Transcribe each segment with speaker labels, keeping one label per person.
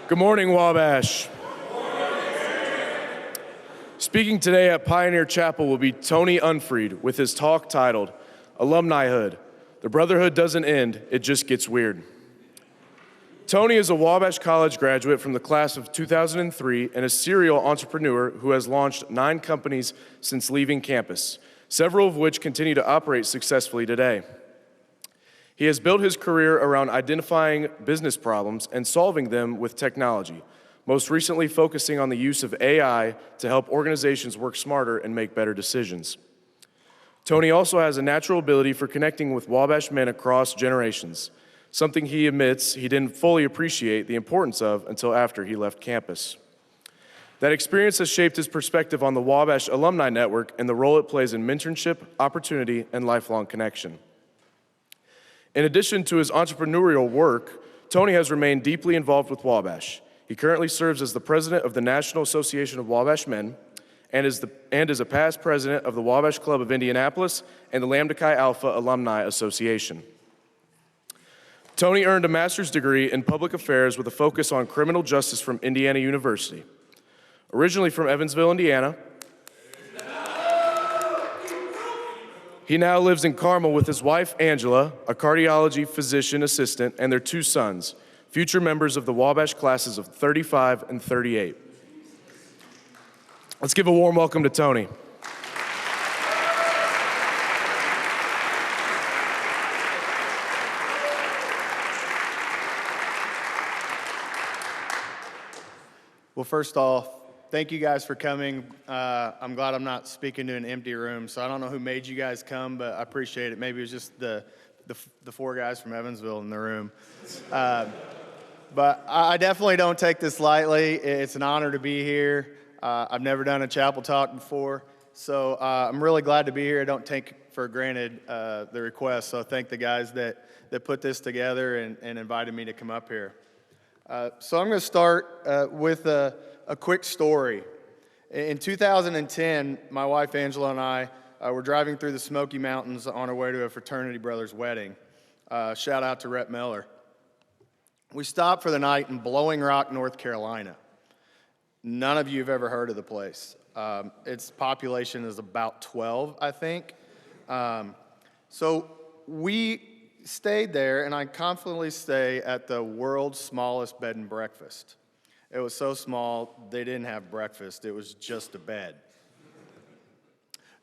Speaker 1: Good morning, Wabash. Speaking today at Pioneer Chapel will be Tony Unfried with his talk titled, Alumnihood. The Brotherhood doesn't end, it just gets weird. Tony is a Wabash College graduate from the class of 2003 and a serial entrepreneur who has launched 9 companies since leaving campus, several of which continue to operate successfully today. He has built his career around identifying business problems and solving them with technology, most recently focusing on the use of AI to help organizations work smarter and make better decisions. Tony also has a natural ability for connecting with Wabash men across generations, something he admits he didn't fully appreciate the importance of until after he left campus. That experience has shaped his perspective on the Wabash Alumni Network and the role it plays in mentorship, opportunity, and lifelong connection. In addition to his entrepreneurial work, Tony has remained deeply involved with Wabash. He currently serves as the president of the National Association of Wabash Men and is a past president of the Wabash Club of Indianapolis and the Lambda Chi Alpha Alumni Association. Tony earned a master's degree in public affairs with a focus on criminal justice from Indiana University. Originally from Evansville, Indiana, he now lives in Carmel with his wife, Angela, a cardiology physician assistant, and their 2 sons, future members of the Wabash classes of 35 and 38. Let's give a warm welcome to Tony.
Speaker 2: Well, first off, thank you guys for coming. I'm glad I'm not speaking to an empty room, so I don't know who made you guys come, but I appreciate it. Maybe it was just the 4 guys from Evansville in the room. But I definitely don't take this lightly. It's an honor to be here. I've never done a chapel talk before, so I'm really glad to be here. I don't take for granted the request, so thank the guys that put this together and invited me to come up here. So I'm going to start with a quick story. In 2010, my wife Angela and I were driving through the Smoky Mountains on our way to a fraternity brother's wedding. Shout out to Rhett Miller. We stopped for the night in Blowing Rock, North Carolina. None of you have ever heard of the place. Its population is about 12, I think. So we stayed there, and I confidently stay at the world's smallest bed and breakfast. It was so small, they didn't have breakfast. It was just a bed.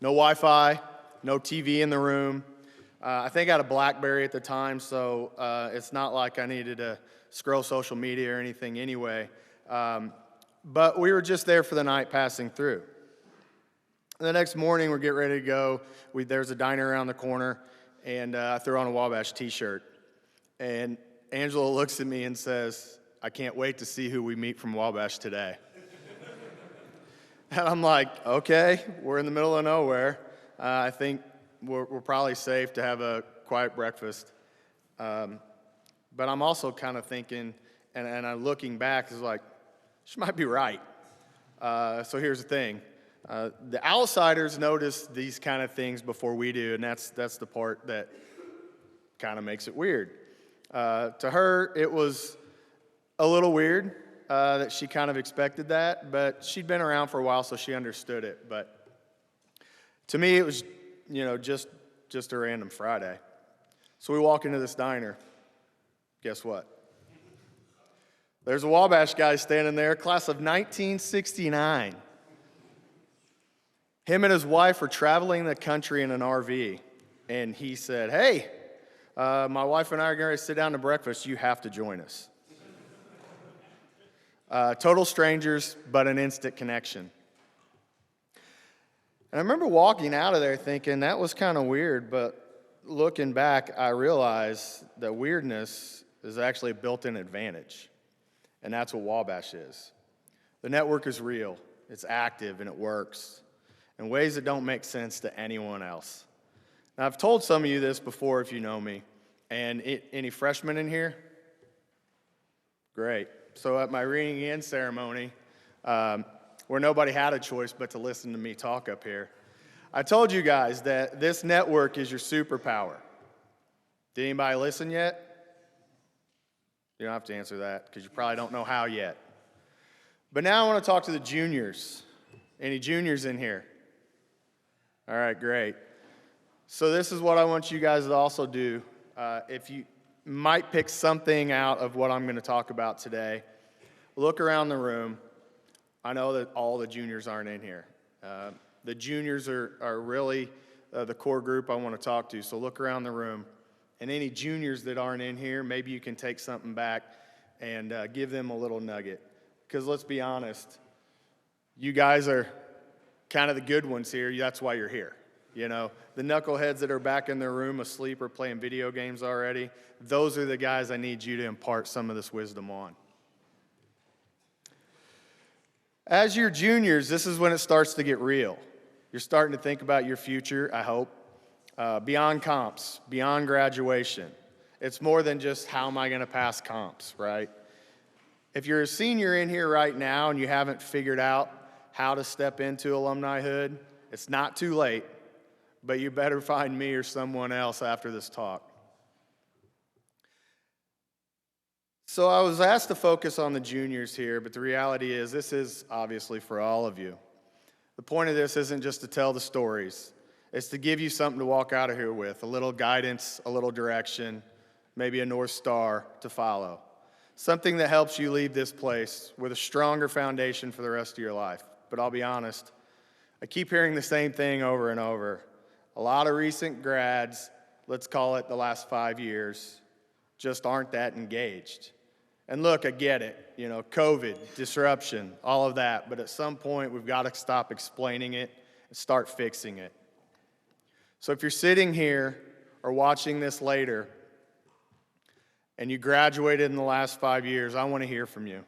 Speaker 2: No Wi-Fi, no TV in the room. I think I had a BlackBerry at the time, so it's not like I needed to scroll social media or anything anyway. But we were just there for the night passing through. The next morning, we're getting ready to go. There's a diner around the corner, and I threw on a Wabash t-shirt. And Angela looks at me and says, I can't wait to see who we meet from Wabash today. And I'm like, okay, we're in the middle of nowhere. I think we're probably safe to have a quiet breakfast. But I'm also kind of thinking, and I'm looking back, it's like, she might be right. So here's the thing. The outsiders notice these kind of things before we do, and that's the part that kind of makes it weird. To her, it was a little weird that she kind of expected that, but she'd been around for a while, so she understood it. But to me, it was, just a random Friday. So we walk into this diner. Guess what? There's a Wabash guy standing there, class of 1969. Him and his wife were traveling the country in an RV, and he said, hey, my wife and I are going to sit down to breakfast. You have to join us. Total strangers, but an instant connection. And I remember walking out of there thinking that was kind of weird, but looking back, I realized that weirdness is actually a built-in advantage, and that's what Wabash is. The network is real, it's active, and it works in ways that don't make sense to anyone else. Now, I've told some of you this before if you know me, and any freshmen in here? Great. So at my ringing in ceremony, where nobody had a choice but to listen to me talk up here, I told you guys that this network is your superpower. Did anybody listen yet? You don't have to answer that because you probably don't know how yet. But now I want to talk to the juniors. Any juniors in here? All right, great. So this is what I want you guys to also do. If you might pick something out of what I'm going to talk about today, look around the room. I know that all the juniors aren't in here. The juniors are really the core group I want to talk to, so look around the room. And any juniors that aren't in here, maybe you can take something back and give them a little nugget. Because let's be honest, you guys are kind of the good ones here. That's why you're here. You know, the knuckleheads that are back in their room asleep or playing video games already, those are the guys I need you to impart some of this wisdom on. As your juniors, this is when it starts to get real. You're starting to think about your future, I hope, beyond comps, beyond graduation. It's more than just how am I going to pass comps, right? If you're a senior in here right now and you haven't figured out how to step into Alumnihood, it's not too late, but you better find me or someone else after this talk. So I was asked to focus on the juniors here, but the reality is this is obviously for all of you. The point of this isn't just to tell the stories. It's to give you something to walk out of here with, a little guidance, a little direction, maybe a North Star to follow. Something that helps you leave this place with a stronger foundation for the rest of your life. But I'll be honest, I keep hearing the same thing over and over. A lot of recent grads, let's call it the last 5 years, just aren't that engaged. And look, I get it, you know, COVID, disruption, all of that, but at some point we've got to stop explaining it and start fixing it. So if you're sitting here or watching this later and you graduated in the last 5 years, I want to hear from you.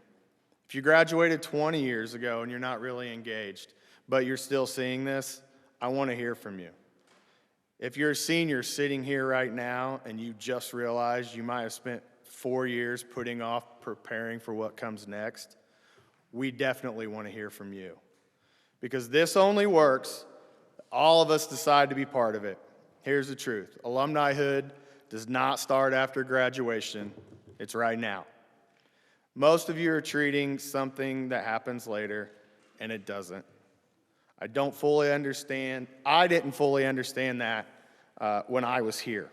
Speaker 2: If you graduated 20 years ago and you're not really engaged, but you're still seeing this, I want to hear from you. If you're a senior sitting here right now and you just realized you might have spent 4 years putting off preparing for what comes next, we definitely want to hear from you. Because this only works, all of us decide to be part of it. Here's the truth. Alumnihood does not start after graduation. It's right now. Most of you are treating something that happens later, and it doesn't. I didn't fully understand that when I was here.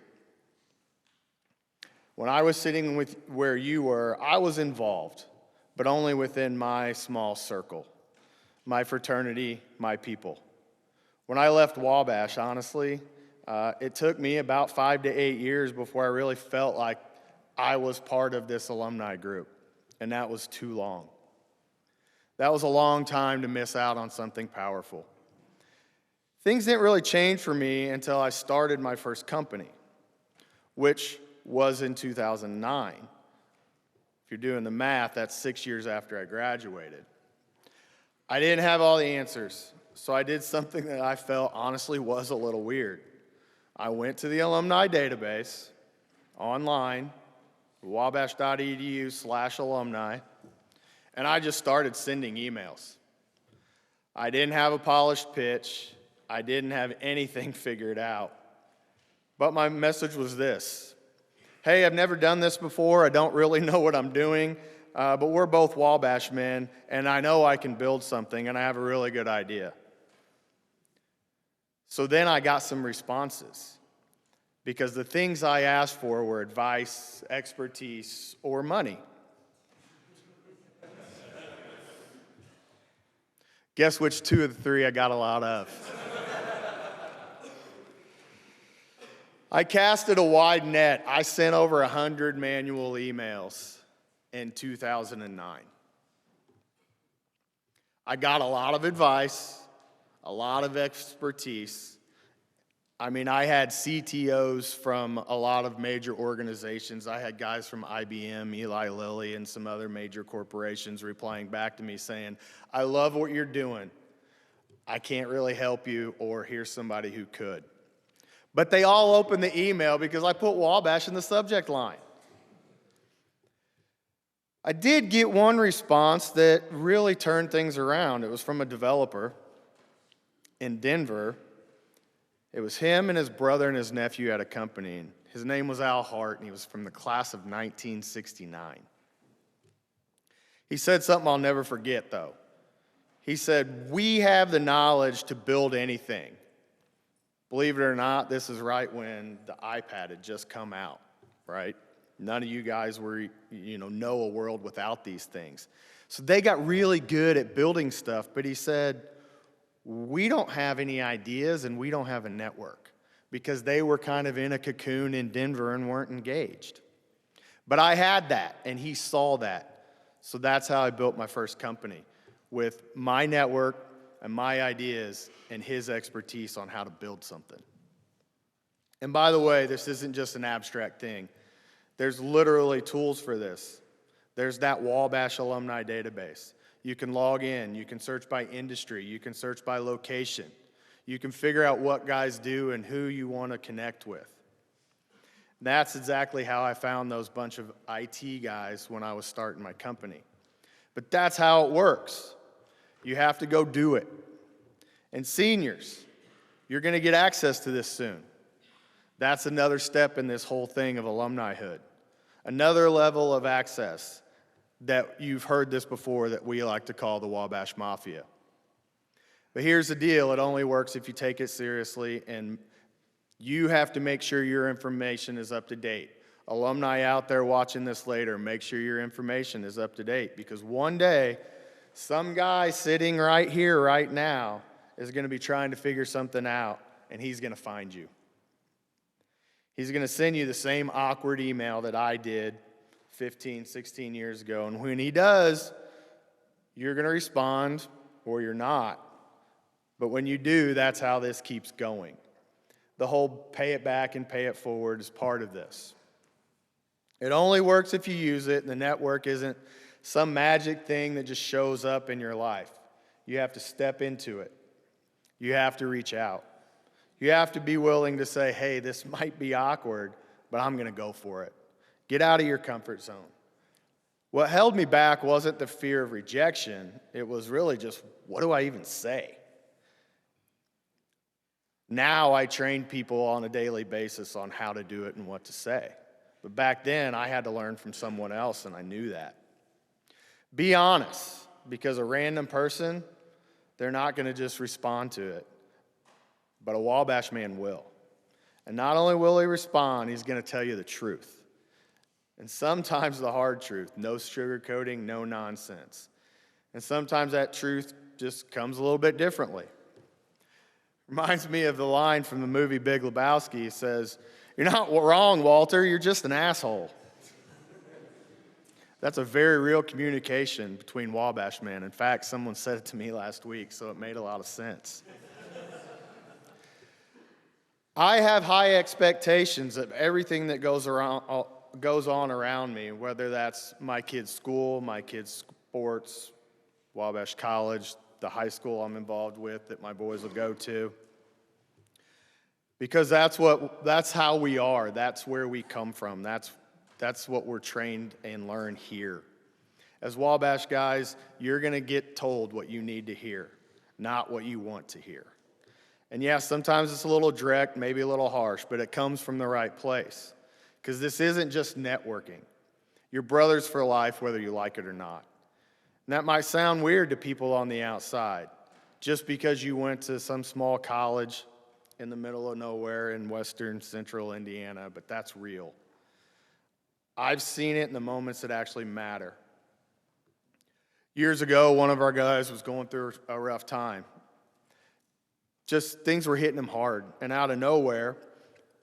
Speaker 2: When I was sitting with where you were, I was involved, but only within my small circle, my fraternity, my people. When I left Wabash, honestly, it took me about 5 to 8 years before I really felt like I was part of this alumni group, and that was too long. That was a long time to miss out on something powerful. Things didn't really change for me until I started my first company, which was in 2009. If you're doing the math, that's 6 years after I graduated. I didn't have all the answers, so I did something that I felt honestly was a little weird. I went to the alumni database online, wabash.edu/alumni, and I just started sending emails. I didn't have a polished pitch. I didn't have anything figured out. But my message was this. Hey, I've never done this before. I don't really know what I'm doing, but we're both Wabash men, and I know I can build something, and I have a really good idea. So then I got some responses, because the things I asked for were advice, expertise, or money. Guess which two of the three I got a lot of? I casted a wide net. I sent over 100 manual emails in 2009. I got a lot of advice, a lot of expertise. I mean, I had CTOs from a lot of major organizations. I had guys from IBM, Eli Lilly, and some other major corporations replying back to me saying, I love what you're doing. I can't really help you, or here's somebody who could. But they all opened the email because I put Wabash in the subject line. I did get one response that really turned things around. It was from a developer in Denver. It was him and his brother and his nephew at a company. And His name was Al Hart, and he was from the class of 1969. He said something I'll never forget, though. He said, "We have the knowledge to build anything." Believe it or not, this is right when the iPad had just come out, right? None of you guys know a world without these things. So they got really good at building stuff, but he said, we don't have any ideas and we don't have a network, because they were kind of in a cocoon in Denver and weren't engaged. But I had that, and he saw that. So that's how I built my first company, with my network and my ideas and his expertise on how to build something. And by the way, this isn't just an abstract thing. There's literally tools for this. There's that Wabash alumni database. You can log in, you can search by industry, you can search by location. You can figure out what guys do and who you want to connect with. That's exactly how I found those bunch of IT guys when I was starting my company. But that's how it works. You have to go do it. And seniors, you're going to get access to this soon. That's another step in this whole thing of Alumnihood. Another level of access that you've heard this before that we like to call the Wabash Mafia. But here's the deal, it only works if you take it seriously, and you have to make sure your information is up to date. Alumni out there watching this later, make sure your information is up to date, because one day, some guy sitting right here, right now, is going to be trying to figure something out, and he's going to find you. He's going to send you the same awkward email that I did 15, 16 years ago, and when he does, you're going to respond or you're not. But when you do, that's how this keeps going. The whole pay it back and pay it forward is part of this. It only works if you use it, and the network isn't some magic thing that just shows up in your life. You have to step into it. You have to reach out. You have to be willing to say, hey, this might be awkward, but I'm going to go for it. Get out of your comfort zone. What held me back wasn't the fear of rejection. It was really just, what do I even say? Now I train people on a daily basis on how to do it and what to say. But back then, I had to learn from someone else, and I knew that. Be honest, because a random person, they're not going to just respond to it. But a Wabash man will. And not only will he respond, he's going to tell you the truth. And sometimes the hard truth, no sugarcoating, no nonsense. And sometimes that truth just comes a little bit differently. Reminds me of the line from the movie Big Lebowski. It says, "You're not wrong, Walter, you're just an asshole." That's a very real communication between Wabash men. In fact, someone said it to me last week, so it made a lot of sense. I have high expectations of everything that goes on around me, whether that's my kids' school, my kids' sports, Wabash College, the high school I'm involved with that my boys will go to. Because that's how we are. That's where we come from. That's what we're trained and learn here. As Wabash guys, you're going to get told what you need to hear, not what you want to hear. And yeah, sometimes it's a little direct, maybe a little harsh, but it comes from the right place. Because this isn't just networking. You're brothers for life, whether you like it or not. And that might sound weird to people on the outside, just because you went to some small college in the middle of nowhere in western central Indiana, but that's real. I've seen it in the moments that actually matter. Years ago, one of our guys was going through a rough time. Just things were hitting him hard, and out of nowhere,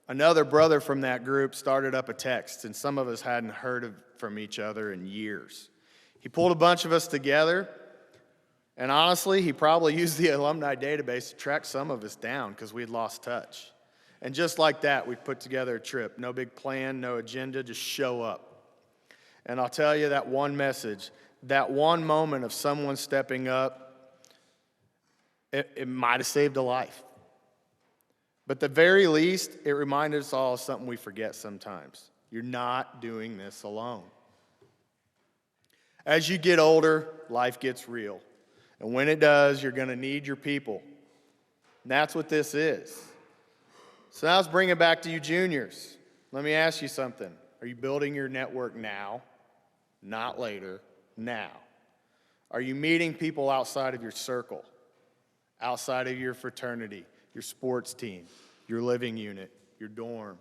Speaker 2: another brother from that group started up a text, and some of us hadn't heard from each other in years. He pulled a bunch of us together, and honestly, he probably used the alumni database to track some of us down because we had lost touch. And just like that, we put together a trip. No big plan, no agenda, just show up. And I'll tell you that one message, that one moment of someone stepping up, it might have saved a life. But at the very least, it reminded us all of something we forget sometimes. You're not doing this alone. As you get older, life gets real. And when it does, you're going to need your people. And that's what this is. So now let's bring it back to you juniors. Let me ask you something. Are you building your network now? Not later, now. Are you meeting people outside of your circle, outside of your fraternity, your sports team, your living unit, your dorm?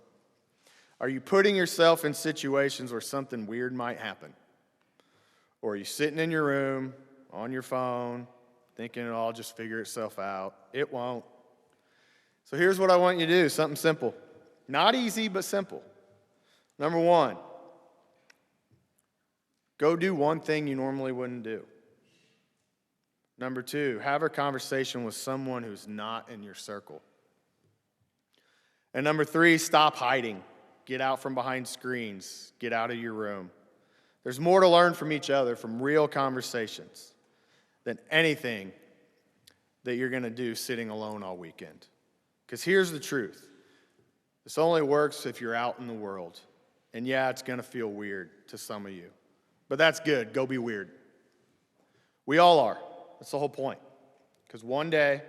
Speaker 2: Are you putting yourself in situations where something weird might happen? Or are you sitting in your room, on your phone, thinking it'll all just figure itself out? It won't. So here's what I want you to do, something simple. Not easy, but simple. Number one, go do one thing you normally wouldn't do. Number two, have a conversation with someone who's not in your circle. And number three, stop hiding. Get out from behind screens. Get out of your room. There's more to learn from each other, from real conversations, than anything that you're going to do sitting alone all weekend. Because here's the truth. This only works if you're out in the world. And yeah, it's going to feel weird to some of you. But that's good. Go be weird. We all are. That's the whole point. Because one day,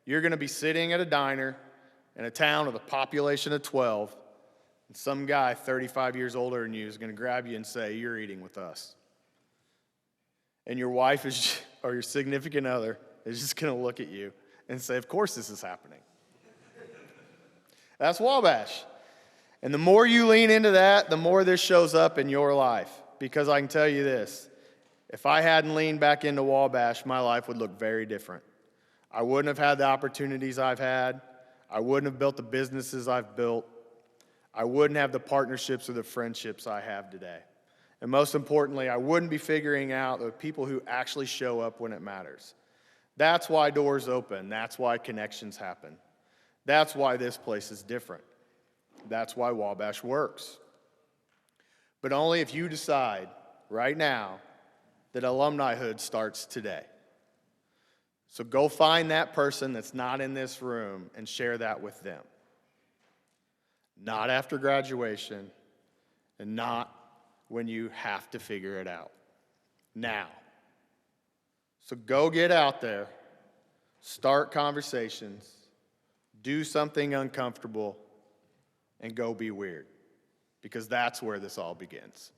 Speaker 2: you're going to be sitting at a diner in a town with a population of 12, and some guy 35 years older than you is going to grab you and say, "You're eating with us." And your wife is, or your significant other is just going to look at you and say, "Of course this is happening." That's Wabash. And the more you lean into that, the more this shows up in your life. Because I can tell you this, if I hadn't leaned back into Wabash, my life would look very different. I wouldn't have had the opportunities I've had. I wouldn't have built the businesses I've built. I wouldn't have the partnerships or the friendships I have today. And most importantly, I wouldn't be figuring out the people who actually show up when it matters. That's why doors open. That's why connections happen. That's why this place is different. That's why Wabash works. But only if you decide right now that Alumnihood starts today. So go find that person that's not in this room and share that with them. Not after graduation, and not when you have to figure it out. Now. So go get out there, start conversations, do something uncomfortable, and go be weird. Because that's where this all begins.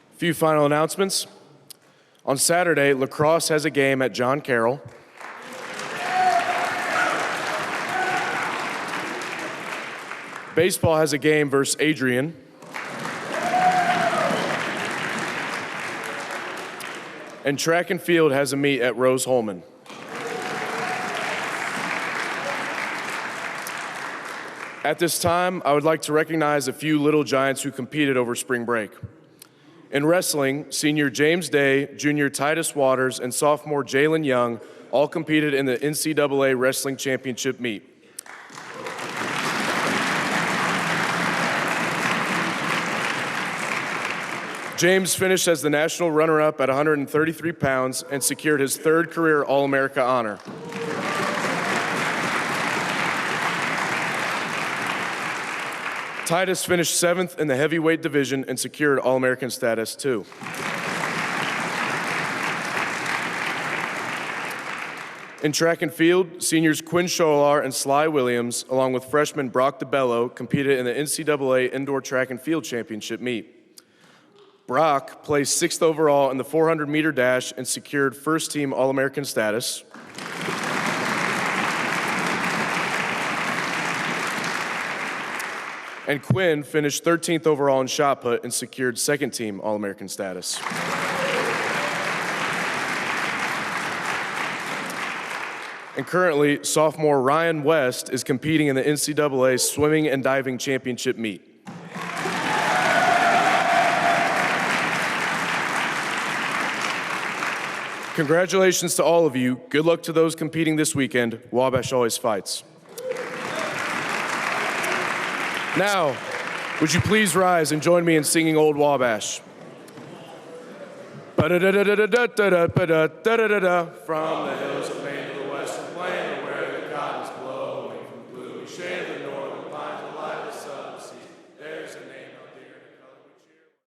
Speaker 1: A few final announcements. On Saturday, lacrosse has a game at John Carroll. Baseball has a game versus Adrian. And track and field has a meet at Rose Holman. At this time, I would like to recognize a few little giants who competed over spring break. In wrestling, senior James Day, junior Titus Waters, and sophomore Jalen Young all competed in the NCAA Wrestling Championship meet. James finished as the national runner-up at 133 pounds and secured his third career All-America honor. Titus finished 7th in the heavyweight division and secured All-American status too. In track and field, seniors Quinn Scholar and Sly Williams, along with freshman Brock DeBello, competed in the NCAA Indoor Track and Field Championship meet. Brock placed 6th overall in the 400-meter dash and secured first-team All-American status. And Quinn finished 13th overall in shot put and secured second-team All-American status. And currently, sophomore Ryan West is competing in the NCAA Swimming and Diving Championship meet. Congratulations to all of you. Good luck to those competing this weekend. Wabash always fights. Now, Would you please rise and join me in singing Old Wabash? From the hills of Maine.